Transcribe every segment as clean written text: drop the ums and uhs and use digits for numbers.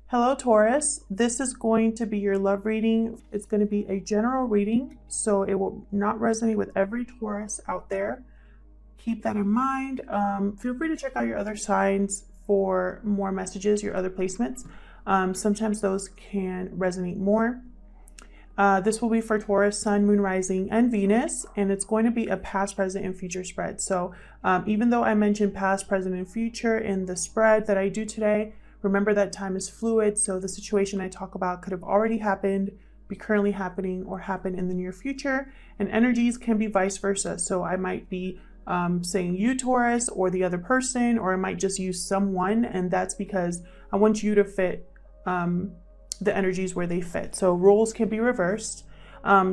Hello, Taurus. This is going to be your love reading. It's going to be a general reading, so it will not resonate with every Taurus out there. Keep that in mind. Feel free to check out your other signs for more messages, your other placements. Sometimes those can resonate more. This will be for Taurus, Sun, Moon, Rising, and Venus, and it's going to be a past, present, and future spread. So even though I mentioned past, present, and future in the spread that I do today, remember that time is fluid, so the situation I talk about could have already happened, be currently happening, or happen in the near future, and energies can be vice versa. So I might be saying you, Taurus, or the other person, or I might just use someone, and that's because I want you to fit the energies where they fit. So roles can be reversed.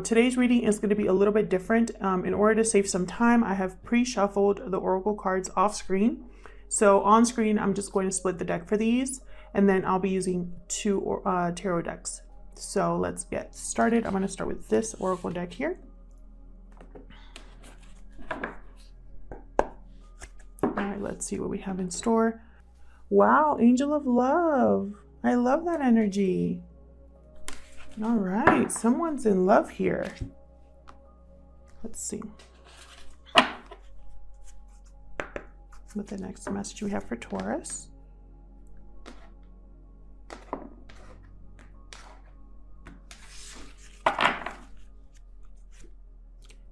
Today's reading is going to be a little bit different. In order to save some time, I have pre-shuffled the oracle cards off screen. So on screen, I'm just going to split the deck for these, and then I'll be using two tarot decks. So let's get started. I'm going to start with this oracle deck here. All right, let's see what we have in store. Wow, Angel of Love. I love that energy. All right, someone's in love here. Let's see what the next message we have for Taurus.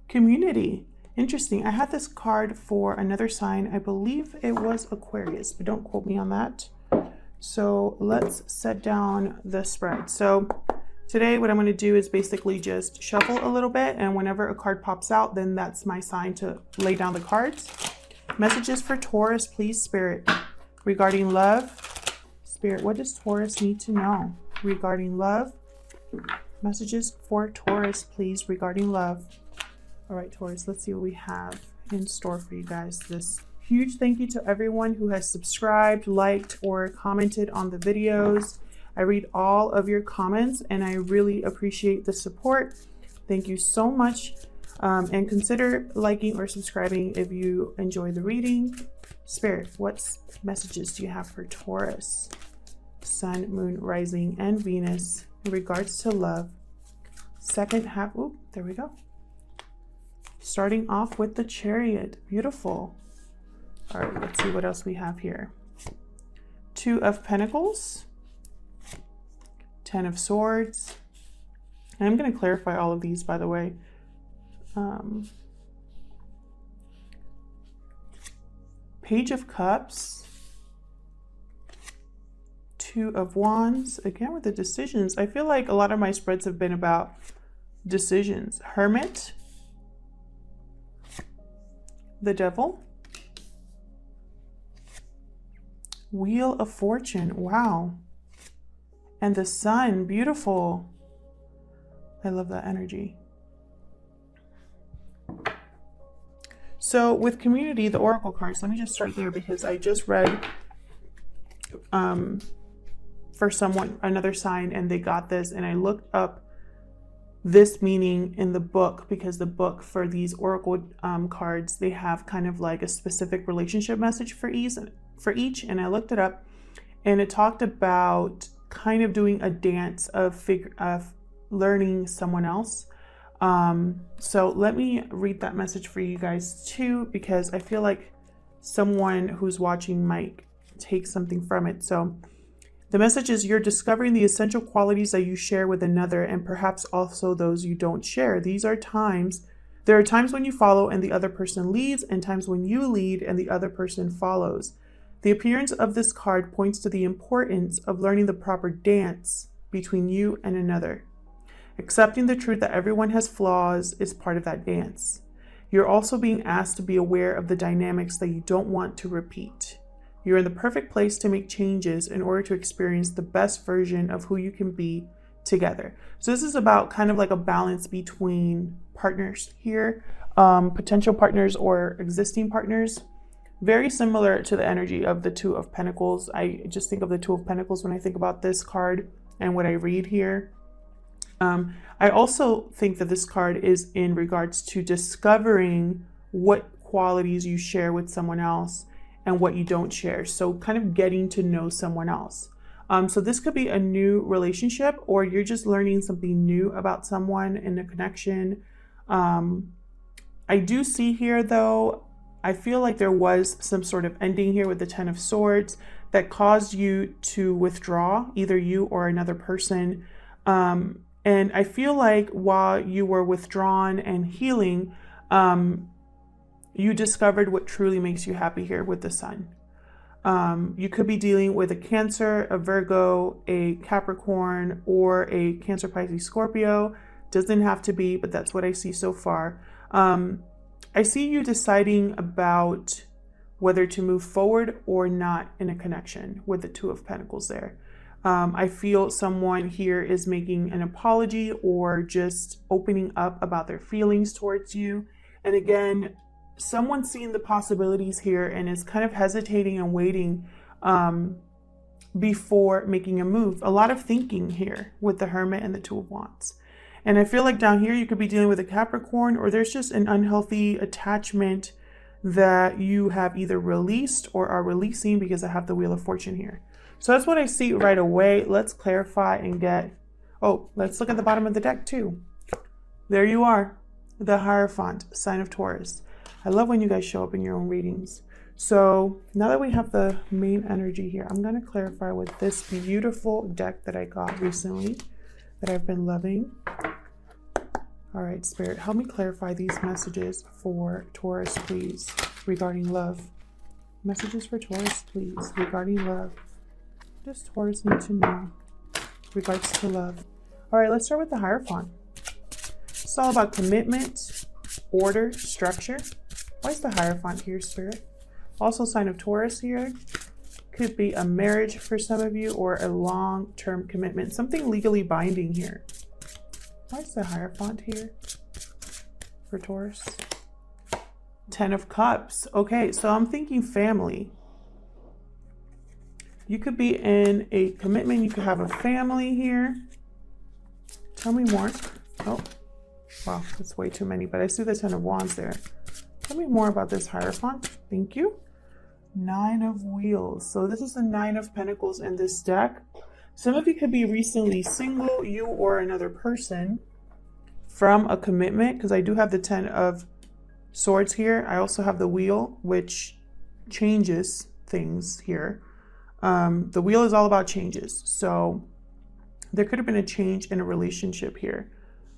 Community. Interesting. I had this card for another sign. I believe it was Aquarius, but don't quote me on that. So let's set down the spread. So today what I'm going to do is basically just shuffle a little bit, and whenever a card pops out, then that's my sign to lay down the cards. Messages for Taurus, please, Spirit, regarding love. Spirit, what does Taurus need to know regarding love? Messages for Taurus, please, regarding love. All right, Taurus, let's see what we have in store for you guys. This huge thank you to everyone who has subscribed, liked, or commented on the videos. I read all of your comments, and I really appreciate the support. Thank you so much. And consider liking or subscribing if you enjoy the reading. Spirit, what messages do you have for Taurus, Sun, Moon, Rising, and Venus in regards to love? Second half, oh, there we go. Starting off with the Chariot, beautiful. All right, let's see what else we have here. Two of Pentacles, Ten of Swords. And I'm going to clarify all of these, by the way. Page of Cups, Two of Wands. Again, with the decisions, I feel like a lot of my spreads have been about decisions. Hermit, the Devil, Wheel of Fortune. Wow. And the Sun, beautiful. I love that energy. So with community, the oracle cards, let me just start there because I just read for someone, another sign, and they got this, and I looked up this meaning in the book because the book for these oracle cards, they have kind of like a specific relationship message for each, and I looked it up, and it talked about kind of doing a dance of learning someone else. So let me read that message for you guys too, because I feel like someone who's watching might take something from it. So the message is, you're discovering the essential qualities that you share with another, and perhaps also those you don't share. There are times when you follow and the other person leads, and times when you lead and the other person follows. The appearance of this card points to the importance of learning the proper dance between you and another. Accepting the truth that everyone has flaws is part of that dance. You're also being asked to be aware of the dynamics that you don't want to repeat. You're in the perfect place to make changes in order to experience the best version of who you can be together. So this is about kind of like a balance between partners here, potential partners or existing partners. Very similar to the energy of the Two of Pentacles. I just think of the Two of Pentacles when I think about this card and what I read here. I also think that this card is in regards to discovering what qualities you share with someone else and what you don't share. So kind of getting to know someone else. So this could be a new relationship, or you're just learning something new about someone in a connection. I do see here though, I feel like there was some sort of ending here with the Ten of Swords that caused you to withdraw, either you or another person. And I feel like while you were withdrawn and healing, you discovered what truly makes you happy here with the Sun. You could be dealing with a Cancer, a Virgo, a Capricorn, or a Cancer, Pisces, Scorpio. Doesn't have to be, but that's what I see so far. I see you deciding about whether to move forward or not in a connection with the Two of Pentacles there. I feel someone here is making an apology or just opening up about their feelings towards you. And again, someone's seeing the possibilities here and is kind of hesitating and waiting before making a move. A lot of thinking here with the Hermit and the Two of Wands. And I feel like down here you could be dealing with a Capricorn, or there's just an unhealthy attachment that you have either released or are releasing, because I have the Wheel of Fortune here. So that's what I see right away. Let's clarify and get, oh, let's look at the bottom of the deck too. There you are, the Hierophant, sign of Taurus. I love when you guys show up in your own readings. So now that we have the main energy here, I'm going to clarify with this beautiful deck that I got recently that I've been loving. All right, Spirit, help me clarify these messages for Taurus, please, regarding love. Messages for Taurus, please, regarding love. What does Taurus need to know regards to love? All right, let's start with the Hierophant. It's all about commitment, order, structure. Why is the Hierophant here, Spirit? Also, sign of Taurus here. Could be a marriage for some of you, or a long-term commitment, something legally binding here. Why is the Hierophant here for Taurus? Ten of Cups. Okay, so I'm thinking family. You could be in a commitment. You could have a family here. Tell me more. Oh, wow, that's way too many, but I see the Ten of Wands there. Tell me more about this Hierophant. Thank you. Nine of Wheels. So this is the Nine of Pentacles in this deck. Some of you could be recently single, you or another person, from a commitment, because I do have the Ten of Swords here. I also have the Wheel, which changes things here. The Wheel is all about changes. So there could have been a change in a relationship here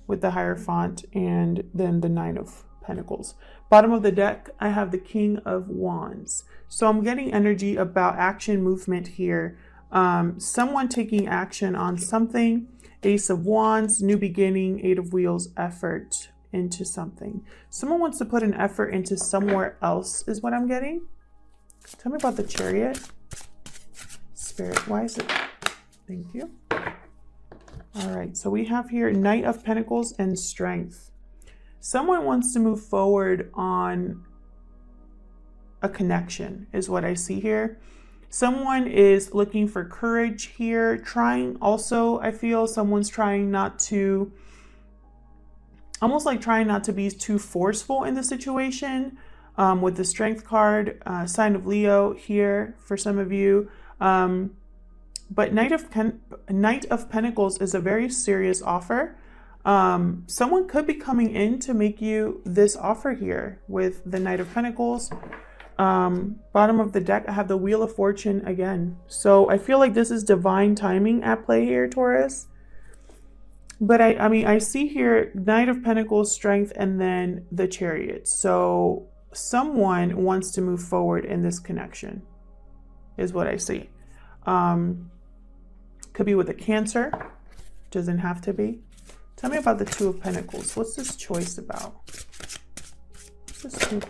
with the Hierophant and then the Nine of Pentacles. Bottom of the deck, I have the King of Wands. So I'm getting energy about action, movement here. Someone taking action on something. Ace of Wands, new beginning. Eight of Wheels, effort into something. Someone wants to put an effort into somewhere else is what I'm getting. Tell me about the Chariot. Spirit, why is it? Thank you. All right, so we have here Knight of Pentacles and Strength. Someone wants to move forward on a connection is what I see here. Someone is looking for courage here, trying also, I feel someone's trying not to, almost like trying not to be too forceful in the situation with the Strength card, sign of Leo here for some of you. But Knight of Pentacles is a very serious offer. Someone could be coming in to make you this offer here with the Knight of Pentacles. Bottom of the deck, I have the Wheel of Fortune again. So I feel like this is divine timing at play here, Taurus. But I mean, I see here Knight of Pentacles, Strength, and then the Chariot. So someone wants to move forward in this connection is what I see. Could be with a Cancer. Doesn't have to be. Tell me about the Two of Pentacles. What's this choice about? What's this two?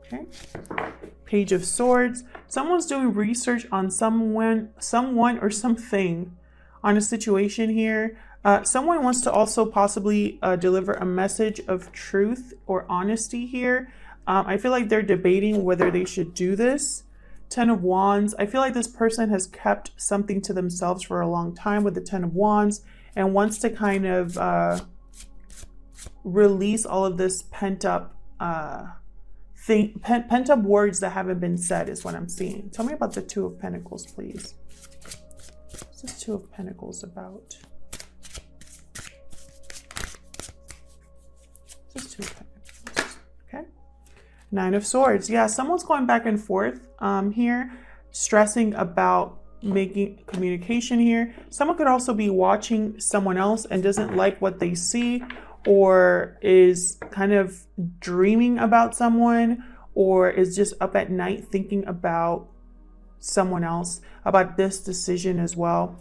Okay. Page of Swords. Someone's doing research on someone or something on a situation here. Someone wants to also possibly deliver a message of truth or honesty here. I feel like they're debating whether they should do this. Ten of Wands. I feel like this person has kept something to themselves for a long time with the Ten of Wands and wants to kind of release all of this pent-up pent-up words that haven't been said is what I'm seeing. Tell me about the Two of Pentacles, please. What's this Two of Pentacles about? What's this Two of Pentacles? Okay. Nine of Swords. Yeah, someone's going back and forth here, stressing about making communication here. Someone could also be watching someone else and doesn't like what they see, or is kind of dreaming about someone, or is just up at night thinking about someone else, about this decision as well.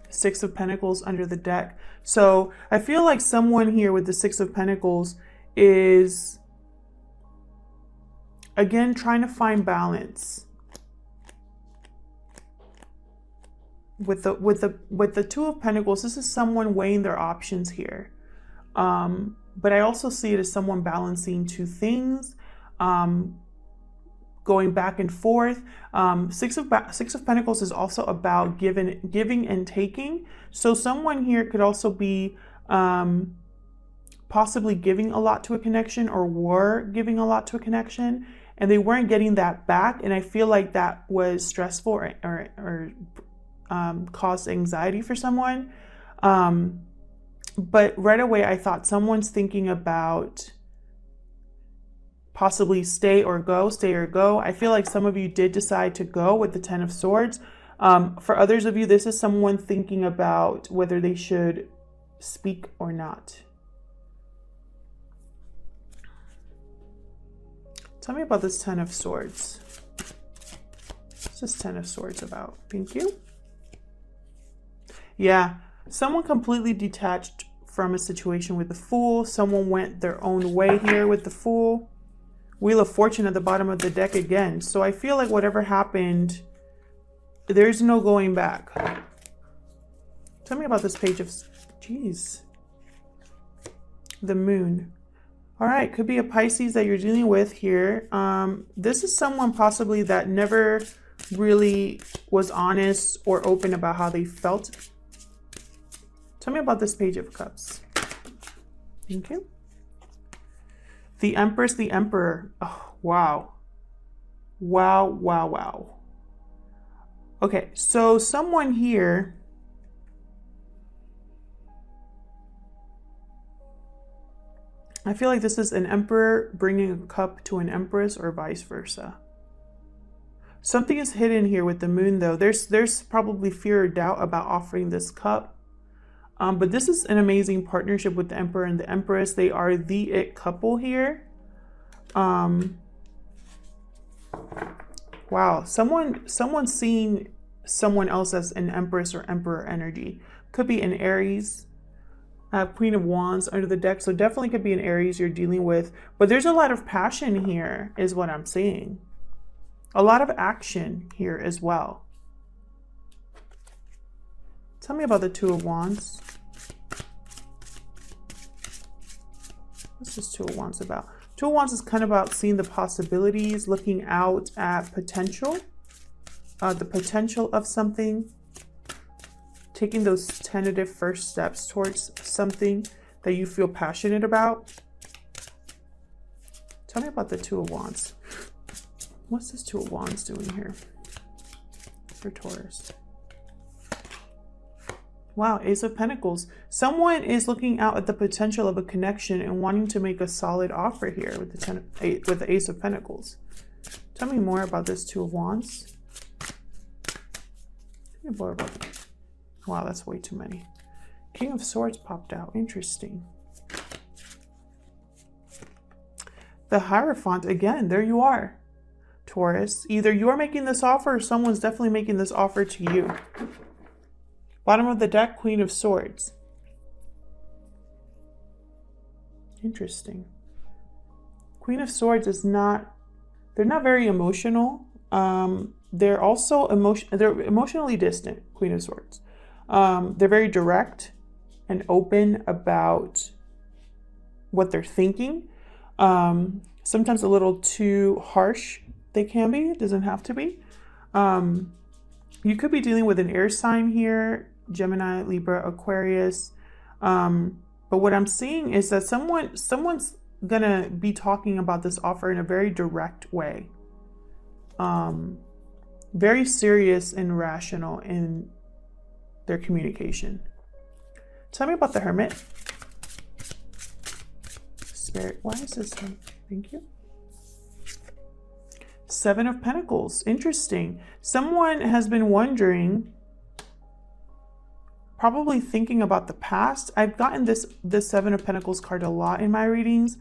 Six of Pentacles under the deck. So I feel like someone here with the Six of Pentacles is, again, trying to find balance. With the Two of Pentacles, this is someone weighing their options here. But I also see it as someone balancing two things, going back and forth. Six of Pentacles is also about giving and taking. So someone here could also be possibly giving a lot to a connection, or were giving a lot to a connection, and they weren't getting that back. And I feel like that was stressful or caused anxiety for someone. But right away, I thought someone's thinking about possibly stay or go. I feel like some of you did decide to go with the Ten of Swords. For others of you, this is someone thinking about whether they should speak or not. Tell me about this Ten of Swords. What's this Ten of Swords about? Thank you. Yeah, someone completely detached from a situation with the Fool. Someone went their own way here with the Fool. Wheel of Fortune at the bottom of the deck again. So I feel like whatever happened, there's no going back. Tell me about this Page of... Jeez. The Moon. All right, could be a Pisces that you're dealing with here. This is someone possibly that never really was honest or open about how they felt. Tell me about this Page of Cups. Thank you. The Empress, the Emperor. Oh, wow. Wow, wow, wow. Okay, so someone here... I feel like this is an Emperor bringing a cup to an Empress, or vice versa. Something is hidden here with the Moon, though. There's probably fear or doubt about offering this cup. But this is an amazing partnership with the Emperor and the Empress. They are the it couple here. Wow, someone seeing someone else as an Empress or Emperor energy. Could be an Aries. Queen of Wands under the deck. So definitely could be an Aries you're dealing with. But there's a lot of passion here is what I'm seeing. A lot of action here as well. Tell me about the Two of Wands. What's this Two of Wands about? Two of Wands is kind of about seeing the possibilities, looking out at potential, the potential of something, taking those tentative first steps towards something that you feel passionate about. Tell me about the Two of Wands. What's this Two of Wands doing here for Taurus? Wow, Ace of Pentacles. Someone is looking out at the potential of a connection and wanting to make a solid offer here with the Ace of Pentacles. Tell me more about this Two of Wands. Tell me more about that. Wow, that's way too many. King of Swords popped out. Interesting. The Hierophant, again, there you are, Taurus. Either you're making this offer or someone's definitely making this offer to you. Bottom of the deck, Queen of Swords. Interesting. Queen of Swords is not, they're not very emotional. They're also they're emotionally distant, Queen of Swords. They're very direct and open about what they're thinking. Sometimes a little too harsh they can be. It doesn't have to be. You could be dealing with an air sign here, Gemini, Libra, Aquarius. But what I'm seeing is that someone's gonna be talking about this offer in a very direct way. Very serious and rational their communication. Tell me about the Hermit. Spirit, why is this one? Thank you. Seven of Pentacles. Interesting. Someone has been wondering, probably thinking about the past. I've gotten this Seven of Pentacles card a lot in my readings.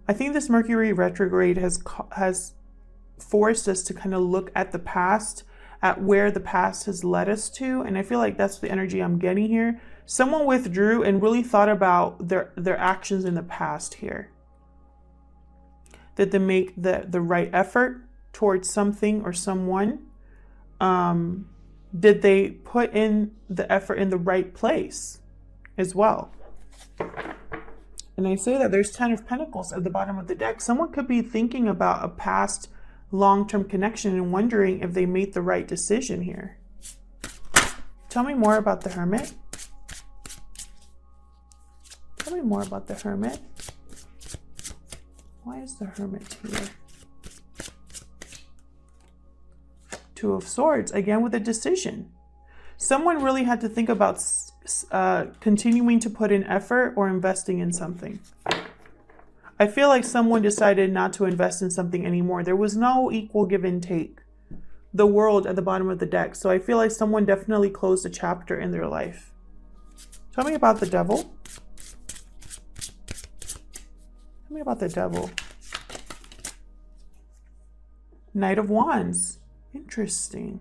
I think this Mercury retrograde has forced us to kind of look at the past, at where the past has led us to. And I feel like that's the energy I'm getting here. Someone withdrew and really thought about their actions in the past here. Did they make the right effort towards something or someone? Did they put in the effort in the right place as well? And I say that there's 10 of Pentacles at the bottom of the deck. Someone could be thinking about a past long-term connection and wondering if they made the right decision here. Tell me more about the Hermit. Tell me more about the Hermit. Why is the Hermit here? Two of Swords, again with a decision. Someone really had to think about continuing to put in effort or investing in something. I feel like someone decided not to invest in something anymore. There was no equal give and take. The World at the bottom of the deck. So I feel like someone definitely closed a chapter in their life. Tell me about the Devil. Tell me about the Devil. Knight of Wands. Interesting.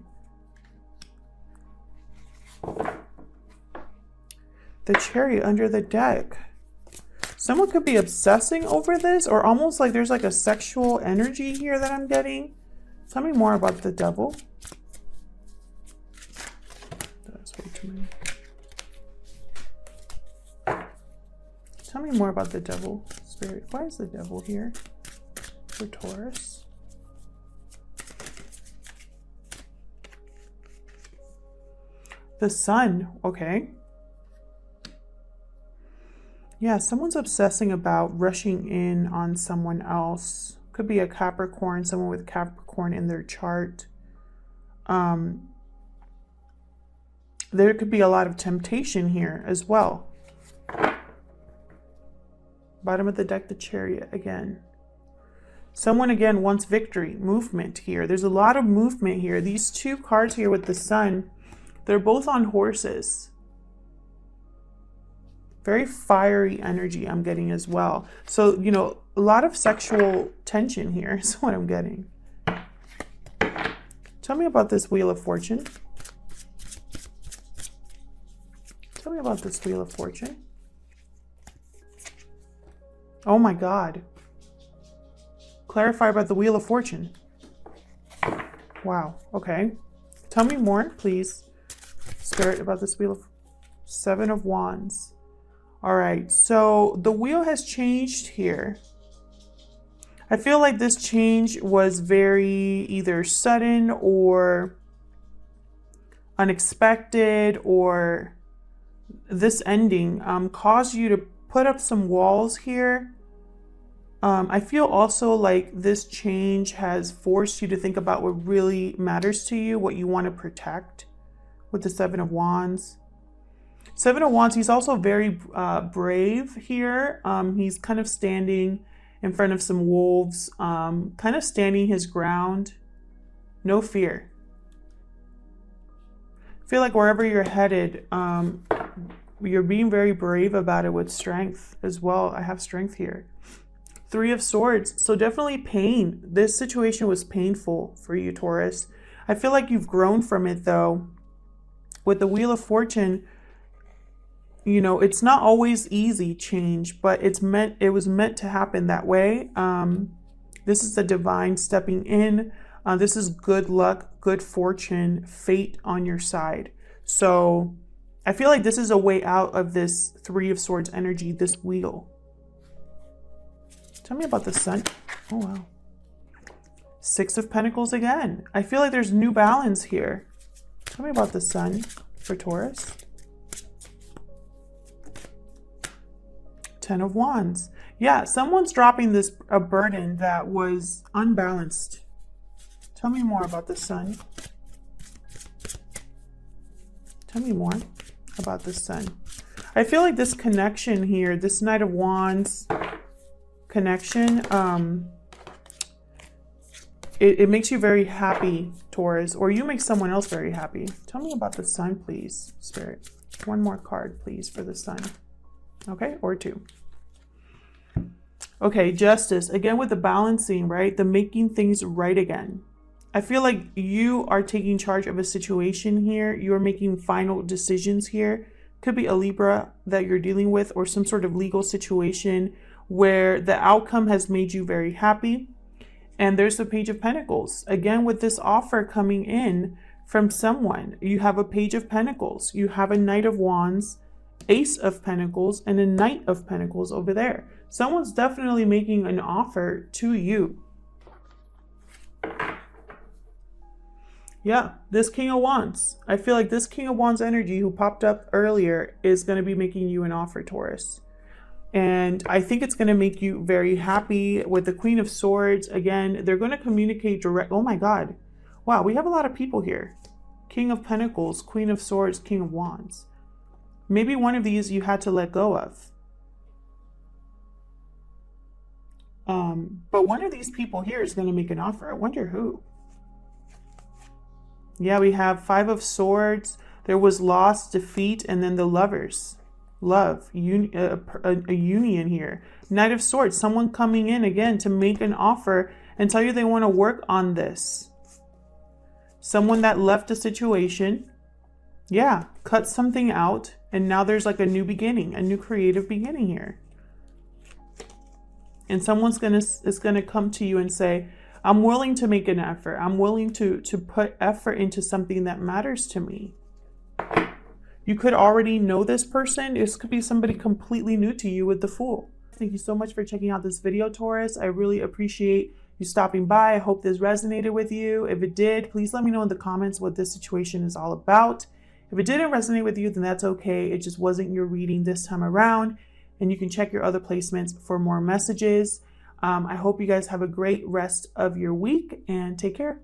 The Chariot under the deck. Someone could be obsessing over this, or almost like there's like a sexual energy here that I'm getting. Tell me more about the Devil. That's way too many. Tell me more about the Devil. Spirit, why is the Devil here for Taurus? The Sun, okay. Yeah, someone's obsessing about rushing in on someone else. Could be a Capricorn, someone with Capricorn in their chart. There could be a lot of temptation here as well. Bottom of the deck, the Chariot again. Someone again wants victory, movement here. There's a lot of movement here. These two cards here with the Sun, they're both on horses. Very fiery energy I'm getting as well. So, you know, a lot of sexual tension here is what I'm getting. Tell me about this Wheel of Fortune. Tell me about this Wheel of Fortune. Oh my God. Clarify about the Wheel of Fortune. Wow. Okay. Tell me more, please, Spirit, about this Wheel of Seven of Wands. All right. So the wheel has changed here. I feel like this change was very either sudden or unexpected, or this ending caused you to put up some walls here. I feel also like this change has forced you to think about what really matters to you, what you want to protect with the Seven of Wands. Seven of Wands, he's also very brave here. He's kind of standing in front of some wolves, kind of standing his ground. No fear. I feel like wherever you're headed, you're being very brave about it with strength as well. I have strength here. Three of Swords. So definitely pain. This situation was painful for you, Taurus. I feel like you've grown from it though. With the Wheel of Fortune, you know, it's not always easy change, but it was meant to happen that way. This is the divine stepping in. This is good luck, good fortune, fate on your side. So I feel like this is a way out of this Three of Swords energy, this wheel. Tell me about the Sun. Oh, wow. Six of Pentacles again. I feel like there's new balance here. Tell me about the Sun for Taurus. Ten of Wands. Yeah, someone's dropping a burden that was unbalanced. Tell me more about the Sun. Tell me more about the Sun. I feel like this connection here, this Knight of Wands connection, it makes you very happy, Taurus, or you make someone else very happy. Tell me about the Sun, please, Spirit. One more card, please, for the Sun. Okay, or two. Okay, Justice. Again, with the balancing, right? The making things right again. I feel like you are taking charge of a situation here. You're making final decisions here. Could be a Libra that you're dealing with, or some sort of legal situation where the outcome has made you very happy. And there's the Page of Pentacles. Again, with this offer coming in from someone, you have a Page of Pentacles. You have a Knight of Wands, Ace of Pentacles, and a Knight of Pentacles over there. Someone's definitely making an offer to you. Yeah, this King of Wands. I feel like this King of Wands energy who popped up earlier is going to be making you an offer, Taurus. And I think it's going to make you very happy. With the Queen of Swords, again, they're going to communicate direct. Oh my God. Wow, we have a lot of people here. King of Pentacles, Queen of Swords, King of Wands. Maybe one of these you had to let go of. But one of these people here is going to make an offer. I wonder who. Yeah, we have Five of Swords. There was loss, defeat, and then the Lovers. Love, a union here. Knight of Swords, someone coming in again to make an offer and tell you they want to work on this. Someone that left a situation, yeah, cut something out, and now there's like a new beginning, a new creative beginning here. And someone's gonna come to you and say, I'm willing to make an effort. I'm willing to put effort into something that matters to me. You could already know this person. This could be somebody completely new to you with the Fool. Thank you so much for checking out this video, Taurus. I really appreciate you stopping by. I hope this resonated with you. If it did, please let me know in the comments what this situation is all about. If it didn't resonate with you, then that's okay. It just wasn't your reading this time around. And you can check your other placements for more messages. I hope you guys have a great rest of your week and take care.